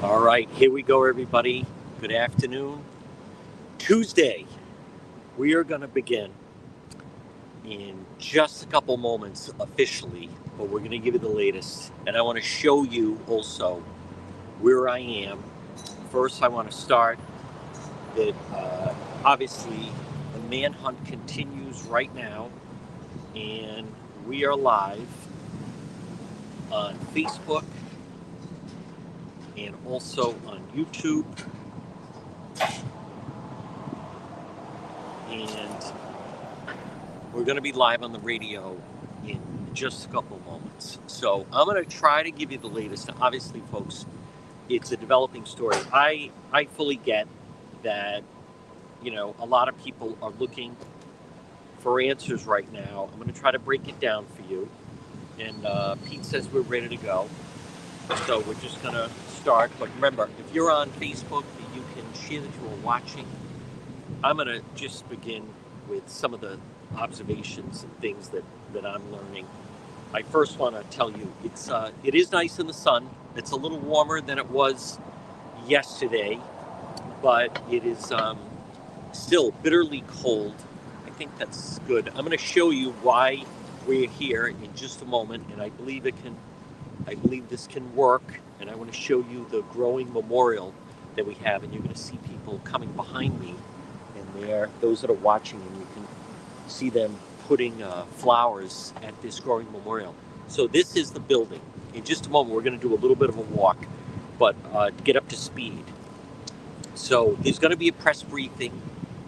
All right, here we go, everybody. Good afternoon. Tuesday. We are going to begin in just a couple moments officially, but we're going to give you the latest. And I want to show you also where I am. First, I want to start that obviously the manhunt continues right now, and we are live on Facebook and also on YouTube. And we're going to be live on the radio in just a couple moments. So I'm going to try to give you the latest. Now, obviously, folks, it's a developing story. I fully get that, a lot of people are looking for answers right now. I'm going to try to break it down for you. And Pete says we're ready to go. So we're just going to start. But remember, if you're on Facebook, you can share that you are watching. I'm going to just begin with some of the observations and things that I'm learning. I first want to tell you it is nice in the sun. It's a little warmer than it was yesterday, but it is still bitterly cold. I think that's good. I'm going to show you why we're here in just a moment, and I believe this can work. And I want to show you the growing memorial that we have, and you're going to see people coming behind me, and those that are watching, and you can see them putting flowers at this growing memorial. So this is the building. In just a moment, we're going to do a little bit of a walk, but get up to speed. So there's going to be a press briefing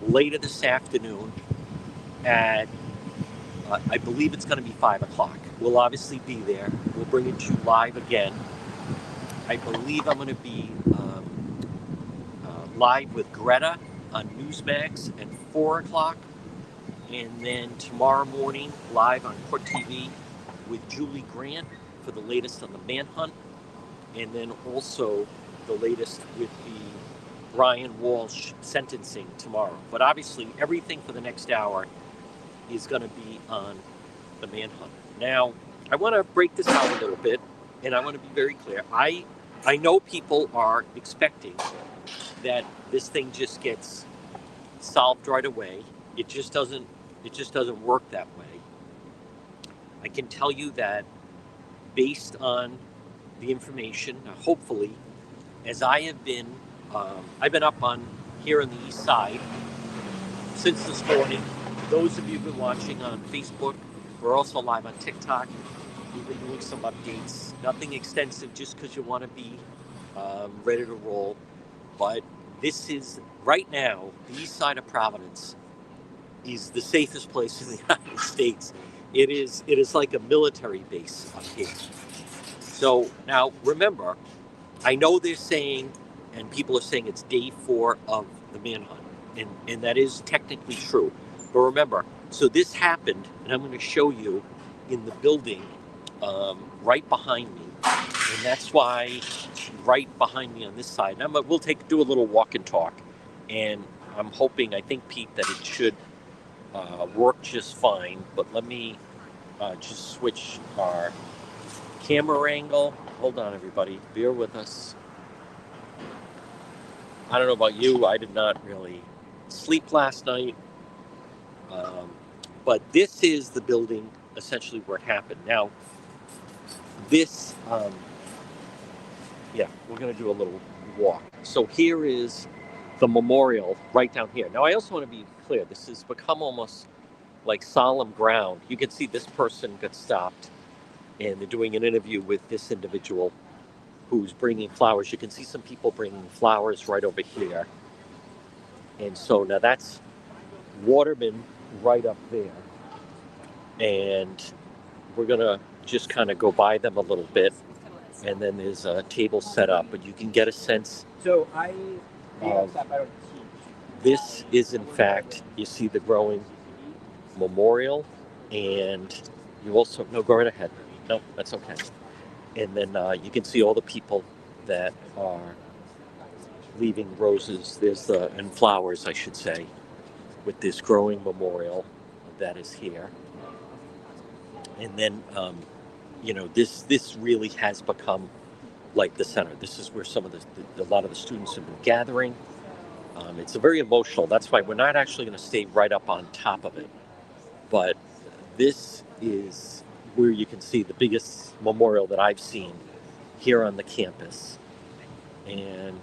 later this afternoon at, I believe it's going to be 5 o'clock. We'll obviously be there. We'll bring it to you live again. I believe I'm going to be live with Greta on Newsmax at 4 o'clock. And then tomorrow morning, live on Court TV with Julie Grant for the latest on the manhunt. And then also the latest with the Ryan Walsh sentencing tomorrow. But obviously, everything for the next hour is going to be on the manhunt. Now, I want to break this out a little bit, and I want to be very clear. I know people are expecting that this thing just gets solved right away. It just doesn't work that way. I can tell you that based on the information, hopefully, as I've been up on here on the east side since this morning. Those of you who've been watching on Facebook, we're also live on TikTok. We've been doing some updates, nothing extensive, just because you want to be ready to roll. But this is, right now, the east side of Providence is the safest place in the United States. It is like a military base up here. So now, remember, I know they're saying, and people are saying it's day 4 of the manhunt, and that is technically true. But remember, so this happened, and I'm going to show you in the building right behind me, and that's why right behind me on this side. And we'll do a little walk and talk, and I'm hoping, I think, Pete, that it should work just fine. But let me just switch our camera angle. Hold on, everybody. Bear with us. I don't know about you. I did not really sleep last night. But this is the building, essentially, where it happened. Now, this, we're going to do a little walk. So here is the memorial right down here. Now, I also want to be clear. This has become almost like solemn ground. You can see this person got stopped, and they're doing an interview with this individual who's bringing flowers. You can see some people bringing flowers right over here. And so now that's Waterman right up there. And we're going to just kind of go by them a little bit. and then there's a table set up, but you can get a sense of this is in fact, you see the growing memorial, and you also, no, go right ahead. No, that's okay. And then you can see all the people that are leaving roses, and flowers, I should say, with this growing memorial that is here. And then, this really has become like the center. This is where some of a lot of the students have been gathering. It's a very emotional. That's why we're not actually going to stay right up on top of it. But this is where you can see the biggest memorial that I've seen here on the campus. And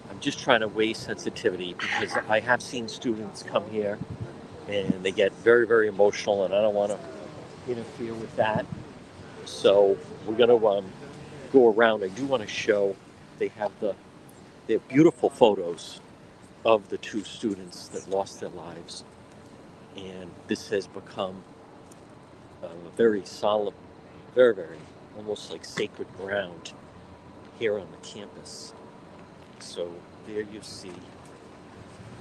I'm just trying to weigh sensitivity because I have seen students come here and they get very, very emotional, and I don't want to interfere with that. So we're going to go around. I do want to show they have they have beautiful photos of the two students that lost their lives. And this has become a very solemn, very, very almost like sacred ground here on the campus. So there you see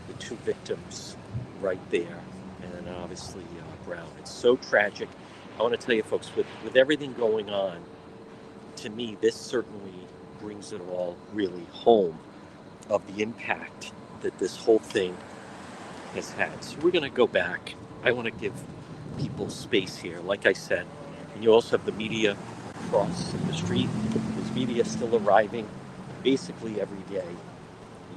the two victims right there, and then obviously Brown. It's so tragic. I want to tell you folks, with everything going on, to me, this certainly brings it all really home of the impact that this whole thing has had. So we're going to go back. I want to give people space here, like I said. And you also have the media across the street. There's media still arriving basically every day.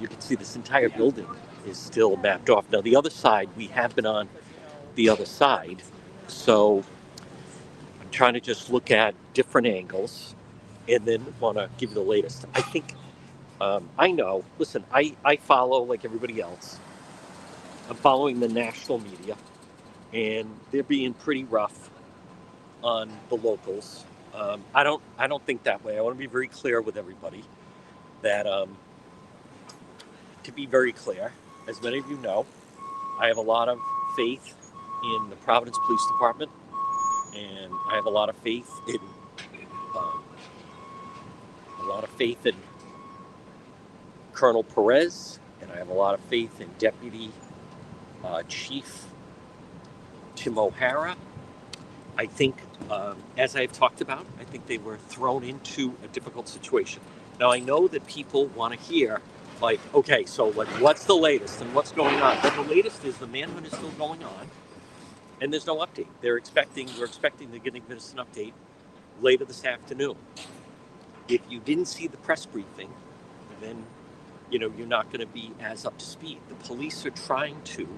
You can see this entire building is still mapped off. Now, the other side, we have been on the other side. So I'm trying to just look at different angles and then want to give you the latest. I think, I know, listen, I follow like everybody else. I'm following the national media, and they're being pretty rough on the locals. I don't think that way. I want to be very clear with everybody that, to be very clear, as many of you know, I have a lot of faith in the Providence Police Department, and I have a lot of faith in Colonel Perez, and I have a lot of faith in Deputy Chief Tim O'Hara. I think, as I've talked about, I think they were thrown into a difficult situation. Now, I know that people want to hear, like, okay, so like, what's the latest and what's going on? Well, the latest is the manhunt is still going on, and there's no update. We're expecting to give us an update later this afternoon. If you didn't see the press briefing, then you're not going to be as up to speed. The police are trying to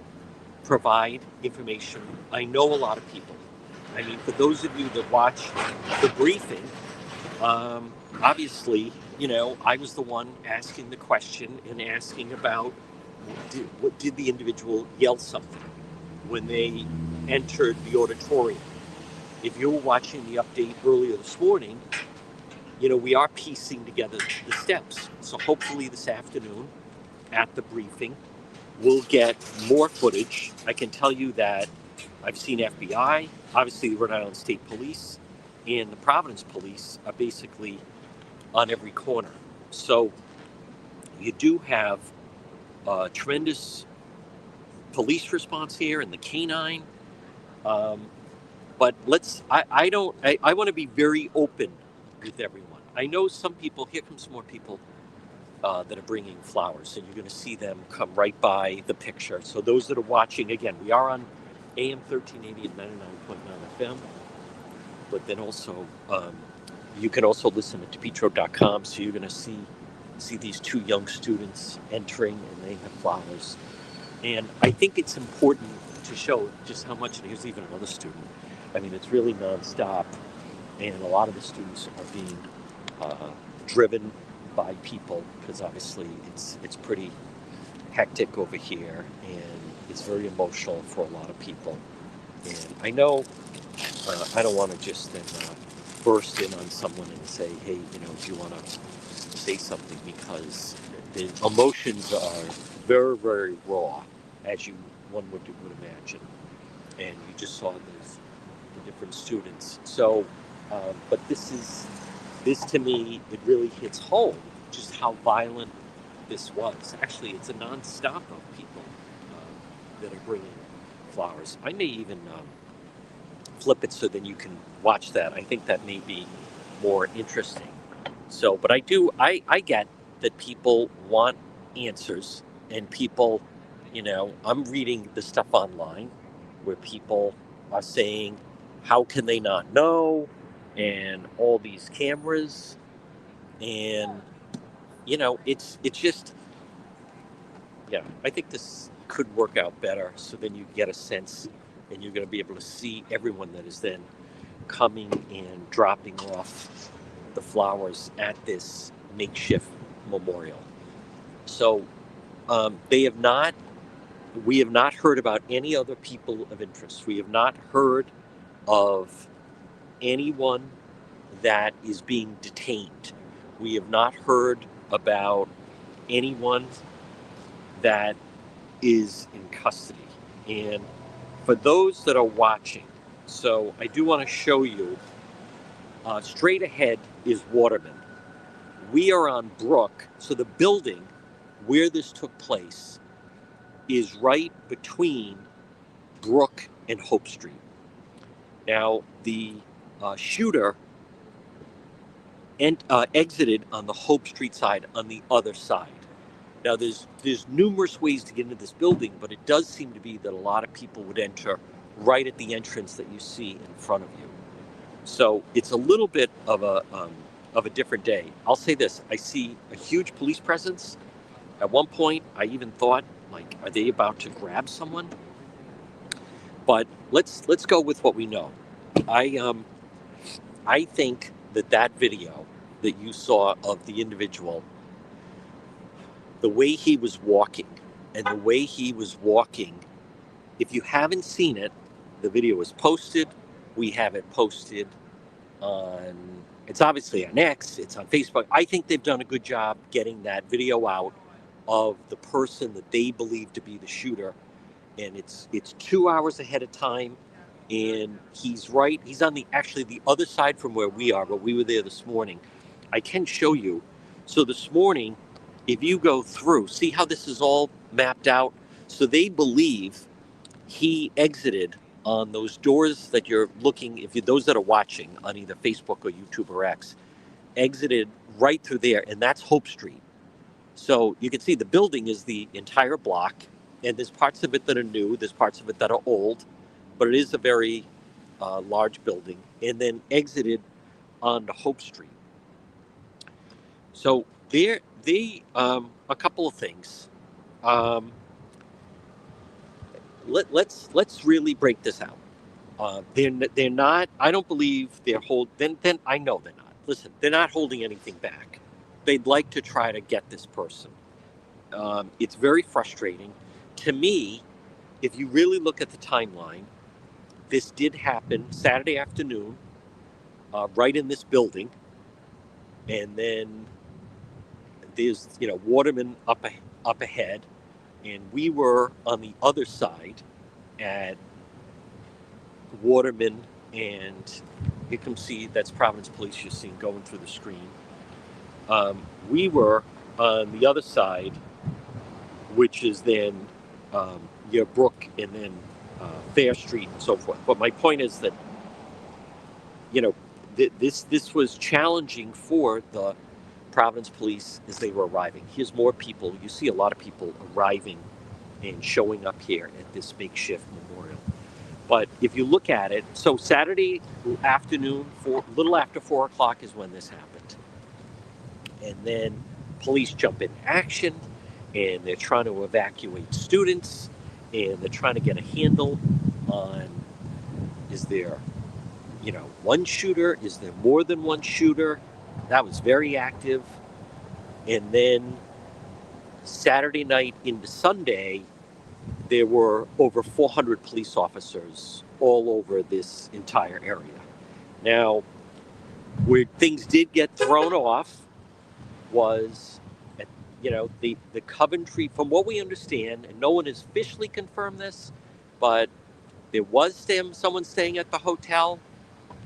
provide information. I know a lot of people. I mean, for those of you that watch the briefing, obviously, I was the one asking the question and asking about what did the individual yell something when they entered the auditorium. If you were watching the update earlier this morning, we are piecing together the steps. So hopefully this afternoon at the briefing, we'll get more footage. I can tell you that I've seen FBI, obviously the Rhode Island State Police, and the Providence Police are basically on every corner. So you do have a tremendous police response here and the canine. But I want to be very open with everyone. I know some people, here come some more people that are bringing flowers, and you're going to see them come right by the picture. So those that are watching, again, we are on AM 1380 and 99.9 FM, but then also you can also listen at depetro.com. So you're going to see these two young students entering, and they have flowers. And I think it's important to show just how much, and here's even another student. I mean, it's really nonstop, and a lot of the students are being driven by people because obviously it's pretty hectic over here, and it's very emotional for a lot of people. And I know I don't want to just then burst in on someone and say, hey, do you want to say something, because the emotions are very, very raw, as one would imagine. And you just saw the different students. So, but this is this to me, it really hits home just how violent this was. Actually, it's a nonstop of people that are bringing flowers. I may even flip it so then you can watch that. I think that may be more interesting. So, but I get that people want answers, and people, I'm reading the stuff online where people are saying, how can they not know? And all these cameras, and, it's just, yeah, I think this could work out better. So then you get a sense, and you're going to be able to see everyone that is then coming and dropping off the flowers at this makeshift memorial. So they have not. We have not heard about any other people of interest. We have not heard of anyone that is being detained. We have not heard about anyone that is in custody. And for those that are watching, so I do want to show you, straight ahead is Waterman. We are on Brook, so the building where this took place is right between Brook and Hope Street. Now, the shooter exited on the Hope Street side on the other side. Now, there's numerous ways to get into this building, but it does seem to be that a lot of people would enter right at the entrance that you see in front of you. So it's a little bit of a different day. I'll say this: I see a huge police presence. At one point, I even thought, like, are they about to grab someone? But let's go with what we know. I think that video that you saw of the individual, the way he was walking, and the way he was walking, if you haven't seen it, the video is posted. We have it posted on, it's obviously on X, it's on Facebook. I think they've done a good job getting that video out of the person that they believe to be the shooter. And it's 2 hours ahead of time. And he's on actually the other side from where we are, but we were there this morning. I can show you. So this morning, if you go through, see how this is all mapped out? So they believe he exited on those doors that you're looking, those that are watching on either Facebook or YouTube or X, exited right through there, and that's Hope Street. So you can see the building is the entire block, and there's parts of it that are new, there's parts of it that are old, but it is a very large building, and then exited onto Hope Street. So a couple of things. Let's really break this out. They're not. I don't believe they're Then I know they're not. Listen, they're not holding anything back. They'd like to try to get this person. It's very frustrating to me. If you really look at the timeline, this did happen Saturday afternoon, right in this building, and then there's Waterman up ahead, and we were on the other side at Waterman, and you can see that's Providence Police you're seeing going through the screen. We were on the other side, which is then near Brook and then Fair Street and so forth. But my point is that this was challenging for the Providence Police as they were arriving. Here's more people. You see a lot of people arriving and showing up here at this makeshift memorial. But if you look at it, so Saturday afternoon, little after 4 o'clock is when this happened. And then police jump in action, and they're trying to evacuate students, and they're trying to get a handle on, is there, one shooter? Is there more than one shooter? That was very active. And then Saturday night into Sunday, there were over 400 police officers all over this entire area. Now, where things did get thrown off was, the Coventry, from what we understand, and no one has officially confirmed this, but there was someone staying at the hotel,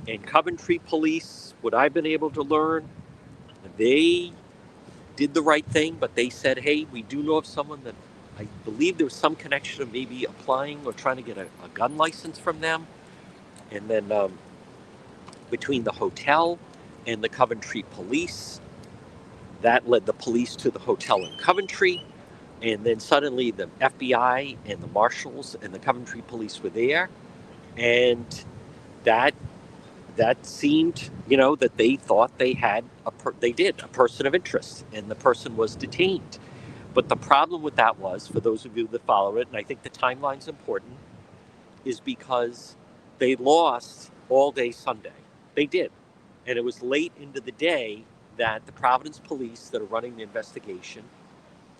And Coventry police, what I've been able to learn, they did the right thing, but they said, hey, we do know of someone that I believe there was some connection of maybe applying or trying to get a gun license from them. And then between the hotel and the Coventry police, that led the police to the hotel in Coventry. And then suddenly the FBI and the marshals and the Coventry police were there. And that seemed, that they thought they had they did a person of interest, and the person was detained. But the problem with that was, for those of you that follow it, and I think the timeline's important, is because they lost all day Sunday. They did. And it was late into the day that the Providence police that are running the investigation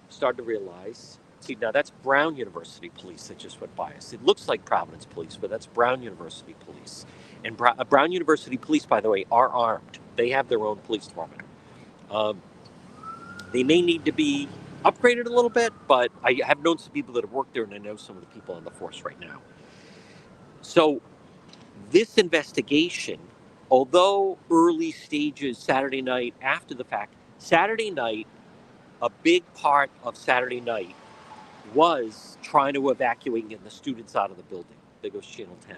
started to realize, see, now that's Brown University police that just went by us. It looks like Providence police, but that's Brown University police. And Brown University police, by the way, are armed. They have their own police department. They may need to be upgraded a little bit, but I have known some people that have worked there, and I know some of the people on the force right now. So this investigation, although early stages Saturday night after the fact, Saturday night, a big part of Saturday night was trying to evacuate and get the students out of the building. There goes Channel 10.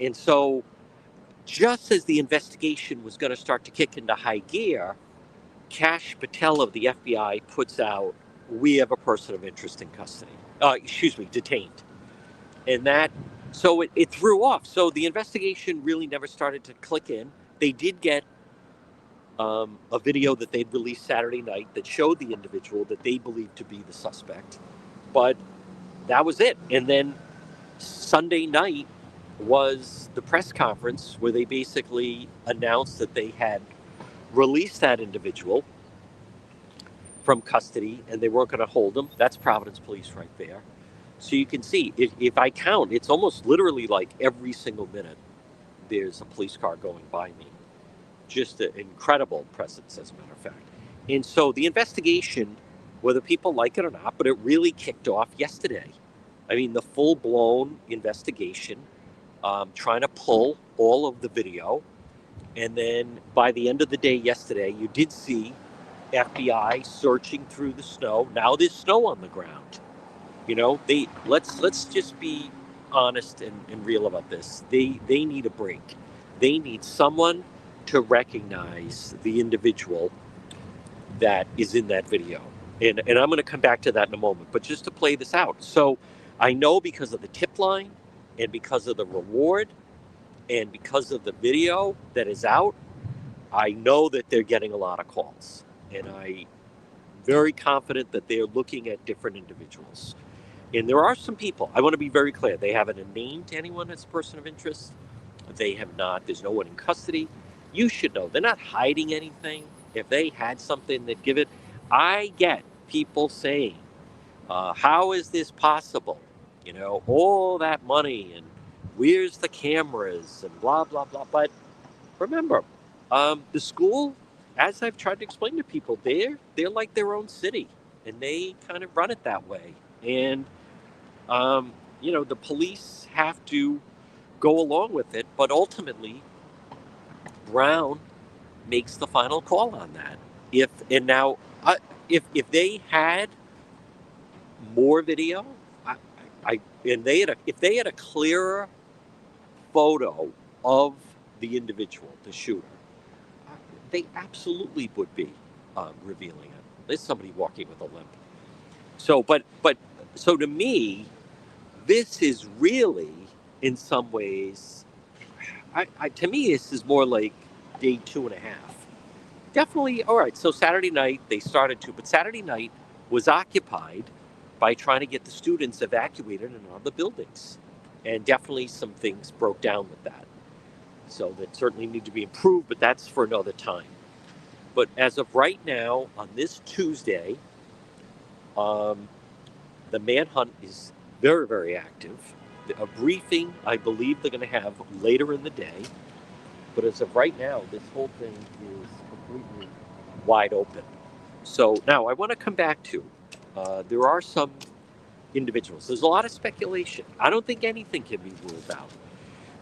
And so just as the investigation was going to start to kick into high gear, Kash Patel of the FBI puts out, we have a person of interest in custody. Detained. And that, so it threw off. So the investigation really never started to click in. They did get a video that they'd released Saturday night that showed the individual that they believed to be the suspect. But that was it. And then Sunday night was the press conference where they basically announced that they had released that individual from custody and they weren't going to hold him. That's Providence police right there. So you can see, if I count, it's almost literally like every single minute there's a police car going by me. Just an incredible presence, as a matter of fact. And so the investigation, whether people like it or not, but it really kicked off yesterday. I mean, the full-blown investigation, trying to pull all of the video. And then by the end of the day yesterday, you did see FBI searching through the snow. Now there's snow on the ground. Let's just be honest and real about this. They need a break. They need someone to recognize the individual that is in that video. And I'm going to come back to that in a moment. But just to play this out. So I know because of the tip line and because of the reward and because of the video that is out, I know that they're getting a lot of calls. And I'm very confident that they're looking at different individuals. And there are some people, I want to be very clear, they haven't named anyone as a person of interest. They have not, there's no one in custody. You should know, they're not hiding anything. If they had something, they'd give it. I get people saying, how is this possible? All that money and where's the cameras and blah, blah, blah. But remember, the school, as I've tried to explain to people, they're like their own city and they kind of run it that way. And, the police have to go along with it, but ultimately Brown makes the final call on that. If they had more video, if they had a clearer photo of the individual, the shooter, they absolutely would be revealing it. There's somebody walking with a limp. So to me, this is really, in some ways, to me, this is more like day 2.5. Definitely, all right, so Saturday night, they started to, but Saturday night was occupied by trying to get the students evacuated and out of the buildings. And definitely some things broke down with that. So that certainly need to be improved, but that's for another time. But as of right now, on this Tuesday, the manhunt is very, very active. A briefing, I believe they're going to have later in the day. But as of right now, this whole thing is completely wide open. So now I want to come back to, there are some individuals. There's a lot of speculation. I don't think anything can be ruled out.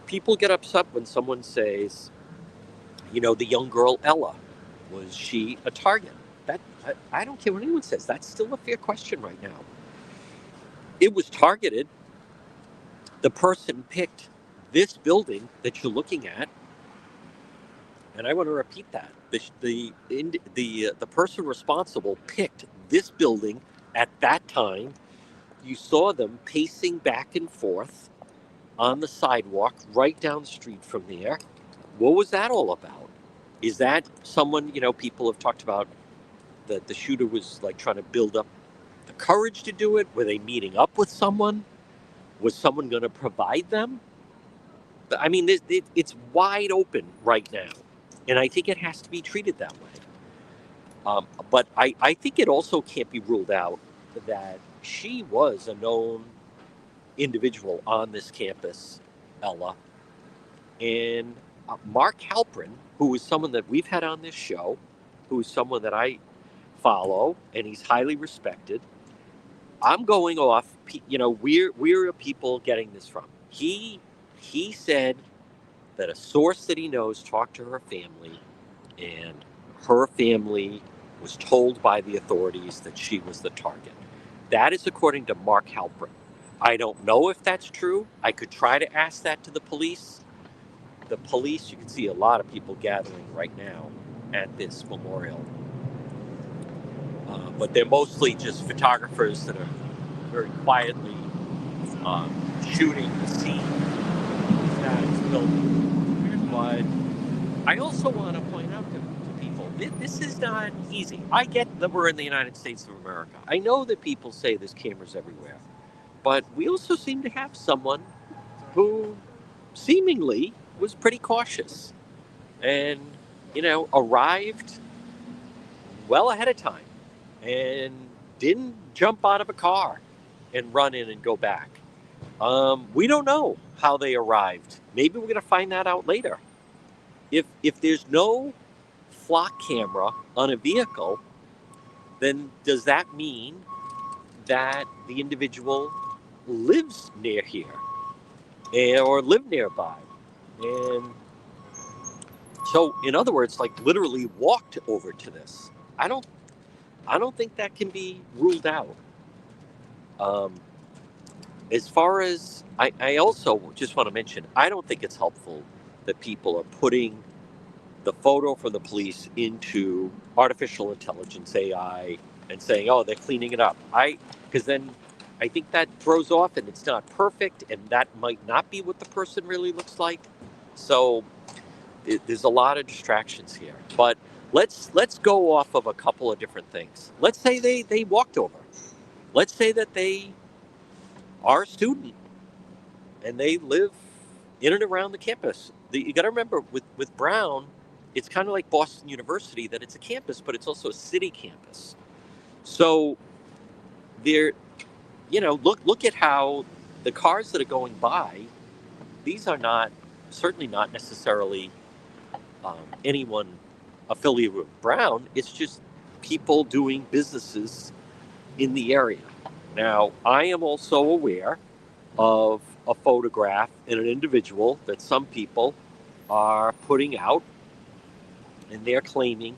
people get upset when someone says, the young girl Ella, was she a target? That I don't care what anyone says. That's still a fair question right now. It was targeted. The person picked this building that you're looking at, and I want to repeat that the person responsible picked this building at that time. You saw them pacing back and forth on the sidewalk right down the street from there. What was that all about? Is that someone, people have talked about that the shooter was like trying to build up the courage to do it? Were they meeting up with someone? Was someone going to provide them? I mean, it's wide open right now. And I think it has to be treated that way. But I think it also can't be ruled out that she was a known individual on this campus, Ella. And Mark Halprin, who is someone that we've had on this show, who is someone that I follow, and he's highly respected. I'm going off, where are people getting this from? He said that a source that he knows talked to her family, and her family was told by the authorities that she was the target. That is according to Mark Halprin. I don't know if that's true. I could try to ask that to the police. The police, you can see a lot of people gathering right now at this memorial. But they're mostly just photographers that are very quietly shooting the scene that is building. But I also want to point out to people, this is not easy. I get that we're in the United States of America. I know that people say there's cameras everywhere. But we also seem to have someone who seemingly was pretty cautious and, arrived well ahead of time and didn't jump out of a car and run in and go back. We don't know how they arrived. Maybe we're going to find that out later. If there's no flock camera on a vehicle, then does that mean that the individual lives near here or lived nearby? And so, in other words, like literally walked over to this. I don't think that can be ruled out. As far as I also just want to mention, I don't think it's helpful that people are putting the photo from the police into artificial intelligence AI and saying, "Oh, they're cleaning it up." Because then I think that throws off, and it's not perfect, and that might not be what the person really looks like. So there's a lot of distractions here. But let's go off of a couple of different things. Let's say they walked over. Let's say that they are a student and they live in and around the campus. You got to remember with Brown, it's kind of like Boston University, that it's a campus, but it's also a city campus. So there, look at how the cars that are going by. These are certainly not necessarily anyone affiliated with Brown. It's just people doing businesses in the area. Now, I am also aware of a photograph and an individual that some people are putting out, and they're claiming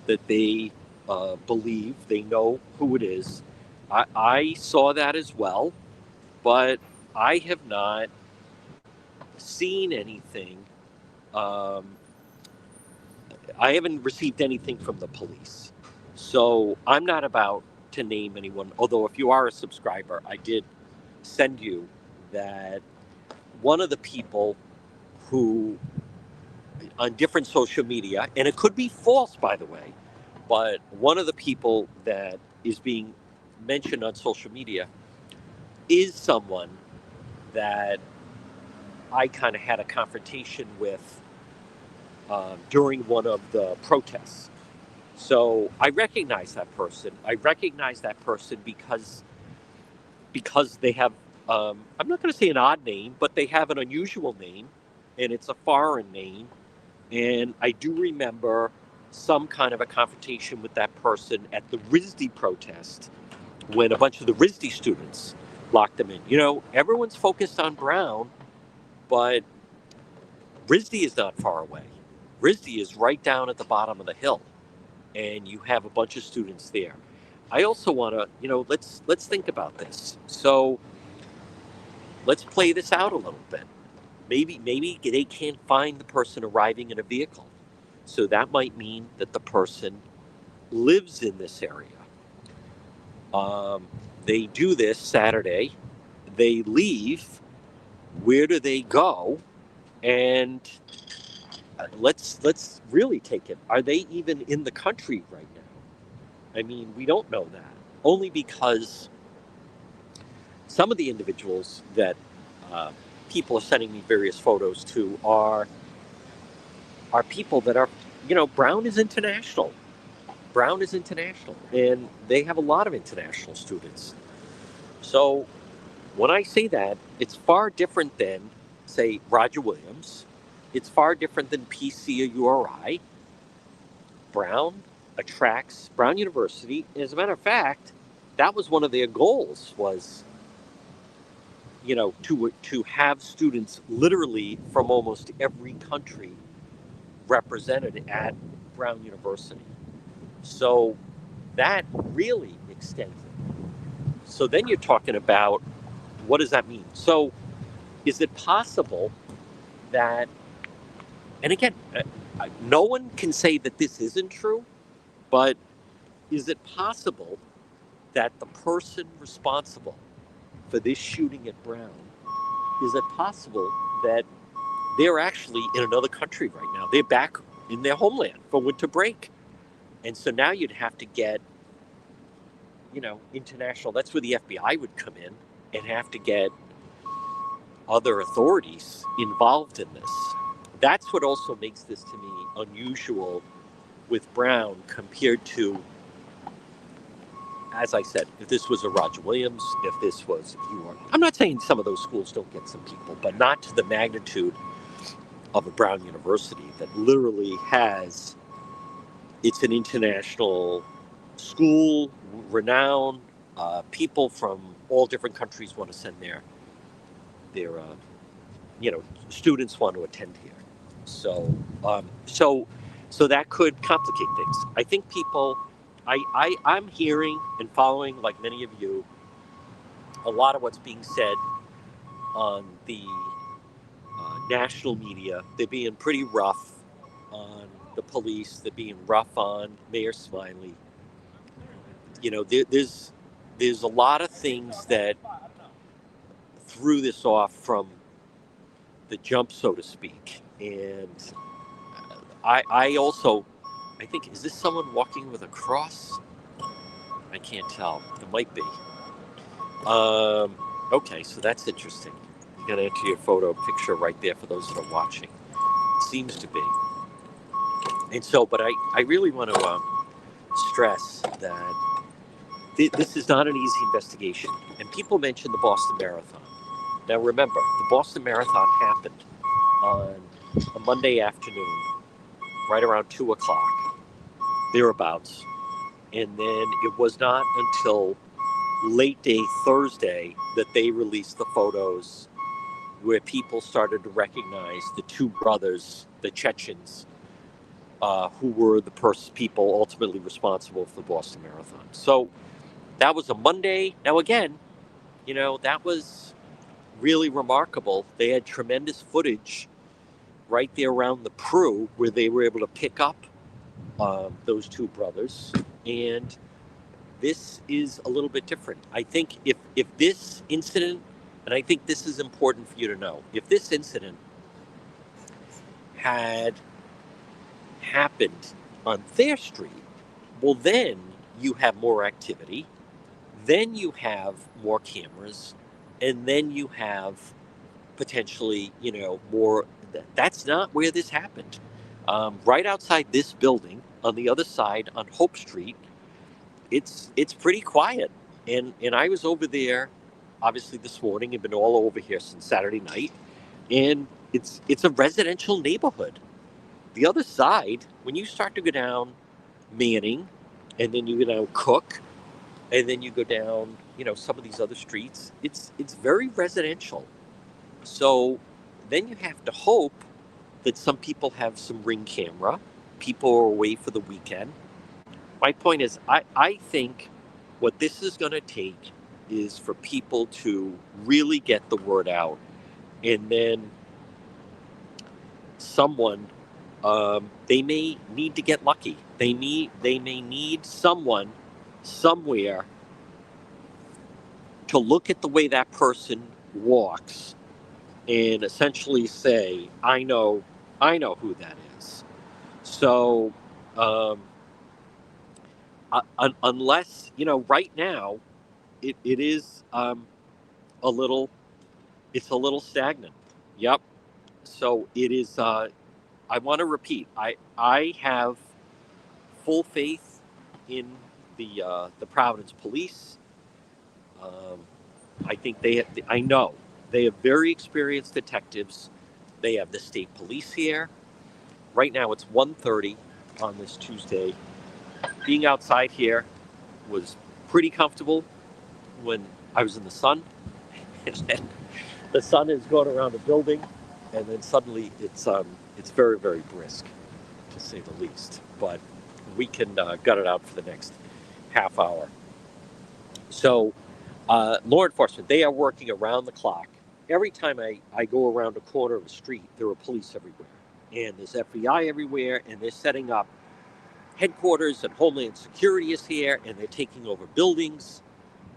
that they believe they know who it is. I saw that as well, but I have not seen anything. I haven't received anything from the police. So I'm not about to name anyone, although if you are a subscriber, I did send you that one of the people who on different social media, and it could be false, by the way, but one of the people that is being mentioned on social media is someone that I kind of had a confrontation with during one of the protests. So I recognize that person. I recognize that person because they have, I'm not going to say an odd name, but they have an unusual name, and it's a foreign name. And I do remember some kind of a confrontation with that person at the RISD protest when a bunch of the RISD students locked them in. Everyone's focused on Brown, but RISD is not far away. RISD is right down at the bottom of the hill, and you have a bunch of students there. I also want to, let's think about this. So let's play this out a little bit. Maybe they can't find the person arriving in a vehicle. So that might mean that the person lives in this area. They do this Saturday. They leave. Where do they go? And let's really take it. Are they even in the country right now? I mean, we don't know that. Only because some of the individuals that people are sending me various photos to are people that are, Brown is international. Brown is international, and they have a lot of international students. So when I say that, it's far different than, say, Roger Williams. It's far different than PC or URI. Brown University. As a matter of fact, that was one of their goals was, to have students literally from almost every country represented at Brown University. So that really extends it. So then you're talking about, what does that mean? So is it possible that, and again, no one can say that this isn't true, but is it possible that the person responsible for this shooting at Brown, is it possible that they're actually in another country right now? They're back in their homeland for winter break. And so now you'd have to get, international, that's where the FBI would come in and have to get other authorities involved in this. That's what also makes this to me unusual with Brown compared to, as I said, if this was a Roger Williams, if this was I'm not saying some of those schools don't get some people, but not to the magnitude of a Brown University that literally has, it's an international school, renowned, people from all different countries want to send their students want to attend here. So, so that could complicate things. I think people, I'm hearing and following, like many of you, a lot of what's being said on the national media. They're being pretty rough on the police. They're being rough on Mayor Smiley. There's a lot of things that threw this off from the jump, so to speak. And I also, I think, is this someone walking with a cross? I can't tell. It might be. Okay, so that's interesting. You got to enter your photo picture right there for those that are watching. It seems to be. And so, but I really want to stress that this is not an easy investigation. And people mention the Boston Marathon. Now remember, the Boston Marathon happened on a Monday afternoon, right around 2 o'clock, thereabouts. And then it was not until late day Thursday that they released the photos where people started to recognize the two brothers, the Chechens, who were the people ultimately responsible for the Boston Marathon. So that was a Monday. Now again, that was really remarkable. They had tremendous footage right there around the Prue where they were able to pick up those two brothers. And this is a little bit different. I think if this incident, and I think this is important for you to know, if this incident had happened on their street, well, then you have more activity, then you have more cameras, and then you have potentially, more. That's not where this happened. Right outside this building, on the other side, on Hope Street, it's pretty quiet. And I was over there, obviously this morning. I've been all over here since Saturday night, and it's a residential neighborhood. The other side, when you start to go down Manning, and then you go down Cook, and then you go down, some of these other streets, it's very residential. So then you have to hope that some people have some Ring camera. People are away for the weekend. My point is, I think what this is going to take is for people to really get the word out, and then someone, they may need to get lucky. They may need someone somewhere to look at the way that person walks and essentially say, I know who that is. So, um, unless, right now, it is a little, it's a little stagnant. Yep. So it is, I want to repeat, I have full faith in the Providence Police. Um, I think I know they have very experienced detectives. They have the state police here. Right now it's 1:30 on this Tuesday. Being outside here was pretty comfortable when I was in the sun. And then the sun is going around a building, and then suddenly it's very, very brisk, to say the least. But we can gut it out for the next half hour. So, law enforcement, they are working around the clock. Every time I go around a corner of a street, there are police everywhere. And there's FBI everywhere, and they're setting up headquarters, and Homeland Security is here, and they're taking over buildings,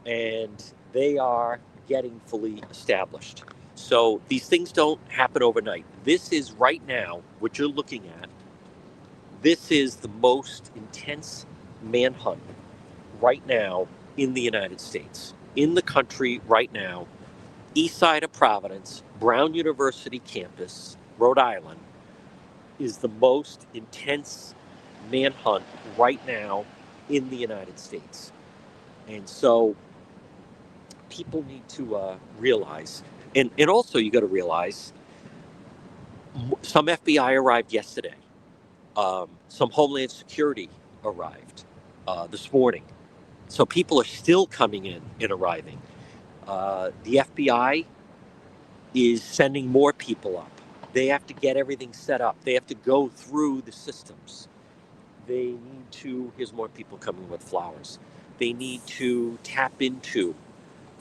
and they are getting fully established. So these things don't happen overnight. This is right now, what you're looking at, this is the most intense manhunt right now in the United States, in the country right now, east side of Providence, Brown University campus, Rhode Island, is the most intense manhunt right now in the United States. And so people need to realize, and also you got to realize, some FBI arrived yesterday. Some Homeland Security arrived this morning. So people are still coming in and arriving. The FBI is sending more people up. They have to get everything set up. They have to go through the systems. They need to, here's more people coming with flowers. They need to tap into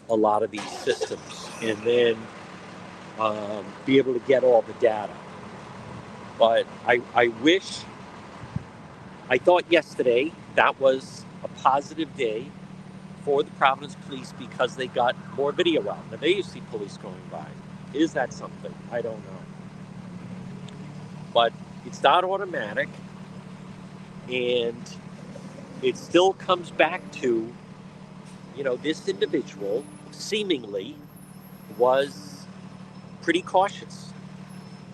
a lot of these systems and then be able to get all the data. But I thought yesterday that was a positive day for the Providence Police because they got more video out. Now, they used to see police going by. Is that something? I don't know. But it's not automatic, and it still comes back to, this individual seemingly was pretty cautious.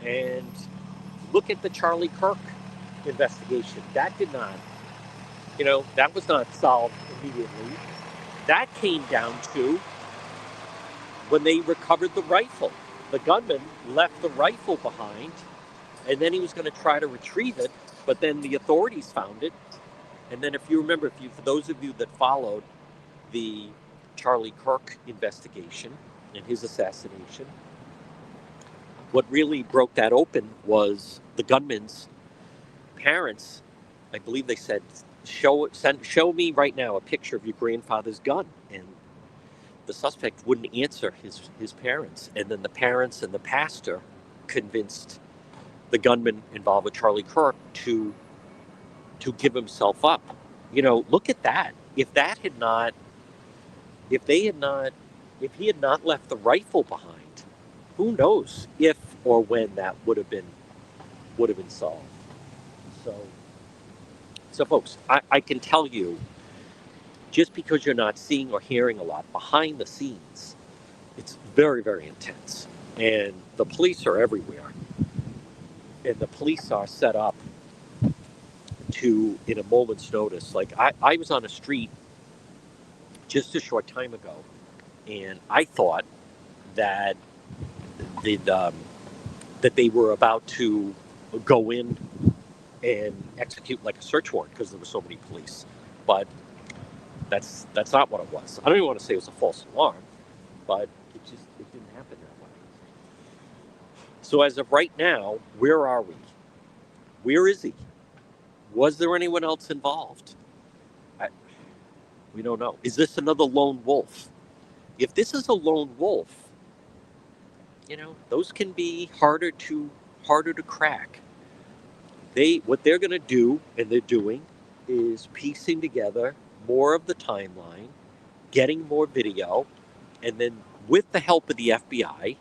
And look at the Charlie Kirk investigation. That did not, that was not solved immediately. That came down to when they recovered the rifle. The gunman left the rifle behind, and then he was going to try to retrieve it, but then the authorities found it. And then, if you remember, for those of you that followed the Charlie Kirk investigation and his assassination, what really broke that open was the gunman's parents. I believe they said, show me right now a picture of your grandfather's gun. And the suspect wouldn't answer his parents. And then the parents and the pastor convinced the gunman involved with Charlie Kirk to give himself up. Look at that. If he had not left the rifle behind, who knows if or when that would have been solved. So folks, I can tell you, just because you're not seeing or hearing a lot behind the scenes, it's very, very intense. And the police are everywhere. And the police are set up to, in a moment's notice. Like, I was on a street just a short time ago, and I thought that that they were about to go in and execute like a search warrant because there were so many police. But that's not what it was. I don't even want to say it was a false alarm, but it didn't happen that way. So as of right now, where are we? Where is he? Was there anyone else involved? I, we don't know. Is this another lone wolf? If this is a lone wolf, those can be harder to crack. What they're going to do, and they're doing, is piecing together more of the timeline, getting more video, and then with the help of the FBI,